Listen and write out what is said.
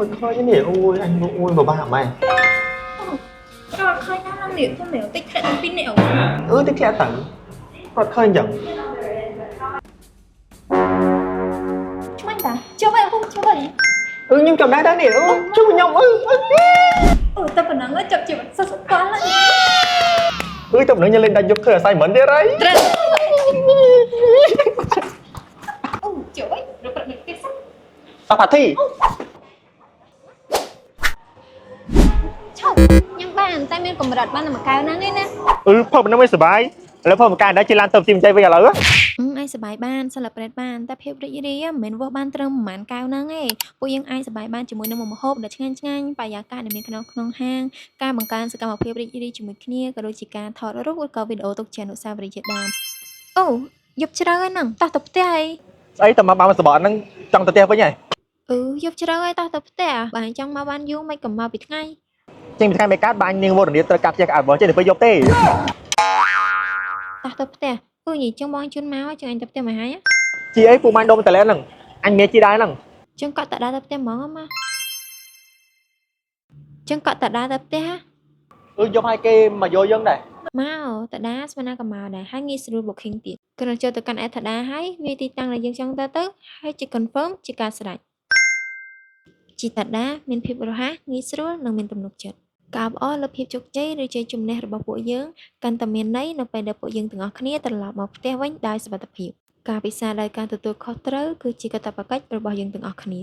Thôi thôi chứ nè, ôi anh ui vào ba hả mày? Rồi khơi nó làm liệu không liệu tích lại pin nẹo. Tức là tặng. Còn khơi chẳng. Chúng anh ta chưa vậy không chưa vậy. Nhưng cầm đá nè, chú nhông Ta phải nói chậm chậm sao sao quá lại. Tầm nữa nhân lên đánh giúp thử sai mẫn đi đấy. Chịu ấy, rồi bạn được tiếp sắc. Tao phạt thi. Chồng, nhưng bạn tay men của một đợt ban là một cái nắng ấy nè. Phở nó mới sửa bài.แล้วphở một cái đã chỉ lan tập tìmใจvới cả lỡ. អាចសបាយបានសិល្បៈបានតែភាពរីករាយមិនមែនវាស់បានត្រឹមប្រហែលកៅហ្នឹងឯងពួកយើងអាចសបាយបានជាមួយនឹងម្ហូបដែលឆ្ងាញ់ឆ្ងាញ់បរិយាកាសដែលមានក្នុងហាងការបង្កើនសកម្មភាពរីករាយជាមួយគ្នាក៏ដូចជាការថតរូបឬក៏វីដេអូទុកជាអនុស្សាវរីយ៍ជាដើមអូយប់ជ្រៅហ្នឹងតោះទៅផ្ទះអី ស្អីតើមកបានសបអត់ហ្នឹងចង់ទៅផ្ទះវិញហ៎ យប់ជ្រៅហើយតោះទៅផ្ទះបើអញ្ចឹងមកបានយូរមិនក៏មកពីថ្ងៃ ចេញពីថ្ងៃមេកាតបាញ់នាងវរនាត្រូវកាប់ផ្ទះក្អៅបងចេះទៅពេលយប់ទេ តោះទៅផ្ទះញីចឹងបងជូនមកចឹងអញទៅផ្ទះមកហើយ ជីអីពូម៉ាញ់ដុំតលែហ្នឹងអញមានជីដែរហ្នឹង ចឹងក៏តដើរទៅផ្ទះហ្មងមកចឹងក៏តដើរទៅផ្ទះ យប់ឲ្យគេមកយកយើងដែរ មកតដាស្មានណាក៏មកដែរហើយងាយស្រួល booking ទៀតគ្រាន់ចូលទៅកាន់ app តដាហើយវាទីតាំងដែលយើងចង់ទៅហើយជា confirm ជាការស្រេចជីតដាមានភាពរហ័សងាយស្រួលនិងមានទំនុកចិត្តការអបអរលើភាពជោគជ័យឬជ័យជំនះរបស់ពួកយើងកាន់តែមានន័យនៅពេលដែលពួកយើងទាំងអស់គ្នាត្រឡប់មកផ្ទះវិញដោយសុវត្ថិភាពការពិសារដោយការទទួលខុសត្រូវគឺជាកាតព្វកិច្ចរបស់យើងទាំងអស់គ្នា